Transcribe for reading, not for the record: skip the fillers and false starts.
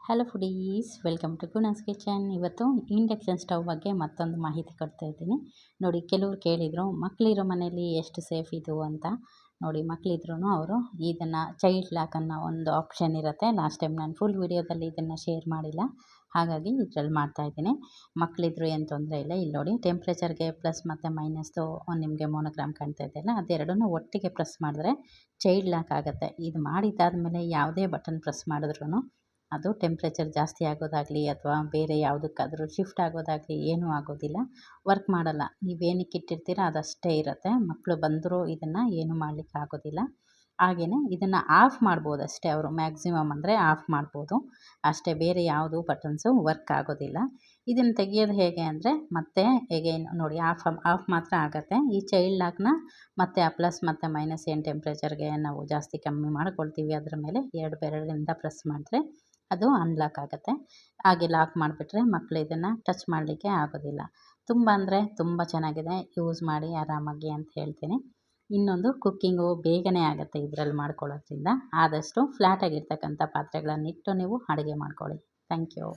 Hello foodies, welcome to Guna's kitchen. ಇವತ್ತು induction stove ಬಗ್ಗೆ ಮತ್ತೊಂದು ಮಾಹಿತಿ ಕೊಡ್ತಾ ಇದ್ದೀನಿ. ನೋಡಿ, ಕೆಲವ್ರು ಕೇಳಿದರು ಮಕ್ಕಳಿರೋ ಮನೇಲಿ ಎಷ್ಟು ಸೇಫ್ ಇದು ಅಂತ. ನೋಡಿ, ಮಕ್ಕಳಿದ್ರೂ ಅವರು ಇದನ್ನು ಚೈಲ್ಡ್ ಲಾಕ್ ಅನ್ನೋ ಒಂದು ಆಪ್ಷನ್ ಇರುತ್ತೆ. ಲಾಸ್ಟ್ ಟೈಮ್ ನಾನು ಫುಲ್ ವಿಡಿಯೋದಲ್ಲಿ ಇದನ್ನು ಶೇರ್ ಮಾಡಿಲ್ಲ, ಹಾಗಾಗಿ ಇದರಲ್ಲಿ ಮಾಡ್ತಾಯಿದ್ದೀನಿ. ಮಕ್ಕಳಿದ್ರು ಏನು ತೊಂದರೆ ಇಲ್ಲ. ಇಲ್ಲಿ ನೋಡಿ, ಟೆಂಪ್ರೇಚರ್ಗೆ ಪ್ಲಸ್ ಮತ್ತು ಮೈನಸ್ದು ನಿಮಗೆ ಮೋನೋಗ್ರಾಮ್ ಕಾಣ್ತಾ ಇದೆಯಲ್ಲ, ಅದೆರಡನ್ನೂ ಒಟ್ಟಿಗೆ ಪ್ರೆಸ್ ಮಾಡಿದ್ರೆ ಚೈಲ್ಡ್ ಲಾಕ್ ಆಗುತ್ತೆ. ಇದು ಮಾಡಿದ್ದಾದಮೇಲೆ ಯಾವುದೇ ಬಟನ್ ಪ್ರೆಸ್ ಮಾಡಿದ್ರೂ ಅದು ಟೆಂಪ್ರೇಚರ್ ಜಾಸ್ತಿ ಆಗೋದಾಗಲಿ ಅಥವಾ ಬೇರೆ ಯಾವುದಕ್ಕಾದರೂ ಶಿಫ್ಟ್ ಆಗೋದಾಗಲಿ ಏನೂ ಆಗೋದಿಲ್ಲ, ವರ್ಕ್ ಮಾಡಲ್ಲ. ನೀವೇನಕ್ಕೆ ಇಟ್ಟಿರ್ತೀರ ಅದಷ್ಟೇ ಇರುತ್ತೆ. ಮಕ್ಕಳು ಬಂದರೂ ಇದನ್ನು ಏನೂ ಮಾಡಲಿಕ್ಕೆ ಆಗೋದಿಲ್ಲ. ಹಾಗೆಯೇ ಇದನ್ನು ಆಫ್ ಮಾಡ್ಬೋದು ಅಷ್ಟೇ. ಅವರು ಮ್ಯಾಕ್ಸಿಮಮ್ ಅಂದರೆ ಆಫ್ ಮಾಡ್ಬೋದು ಅಷ್ಟೇ, ಬೇರೆ ಯಾವುದೂ ಬಟನ್ಸು ವರ್ಕ್ ಆಗೋದಿಲ್ಲ. ಇದನ್ನು ತೆಗಿಯೋದು ಹೇಗೆ ಅಂದರೆ ಮತ್ತೆ ಎಗೈನ್ ನೋಡಿ, ಆಫ್ ಮಾತ್ರ ಆಗುತ್ತೆ. ಈ ಚೈಲ್ಡ್ ಲಾಕ್ನ ಮತ್ತೆ ಆ ಪ್ಲಸ್ ಮತ್ತು ಮೈನಸ್ ಏನು ಟೆಂಪ್ರೇಚರ್ಗೆ ನಾವು ಜಾಸ್ತಿ ಕಮ್ಮಿ ಮಾಡ್ಕೊಳ್ತೀವಿ ಅದರ ಮೇಲೆ ಎರಡು ಬೆರಳಿಂದ ಪ್ರೆಸ್ ಮಾಡಿದ್ರೆ ಅದು ಅನ್ಲಾಕ್ ಆಗುತ್ತೆ. ಹಾಗೆ ಲಾಕ್ ಮಾಡಿಬಿಟ್ರೆ ಮಕ್ಕಳು ಇದನ್ನು ಟಚ್ ಮಾಡಲಿಕ್ಕೆ ಆಗೋದಿಲ್ಲ. ತುಂಬ ಅಂದರೆ ತುಂಬ ಚೆನ್ನಾಗಿದೆ, ಯೂಸ್ ಮಾಡಿ ಆರಾಮಾಗಿ ಅಂತ ಹೇಳ್ತೀನಿ. ಇನ್ನೊಂದು, ಕುಕ್ಕಿಂಗು ಬೇಗನೆ ಆಗುತ್ತೆ ಇದರಲ್ಲಿ ಮಾಡ್ಕೊಳ್ಳೋದ್ರಿಂದ. ಆದಷ್ಟು ಫ್ಲ್ಯಾಟಾಗಿರ್ತಕ್ಕಂಥ ಪಾತ್ರೆಗಳನ್ನಿಟ್ಟು ನೀವು ಅಡುಗೆ ಮಾಡ್ಕೊಳ್ಳಿ. Thank you.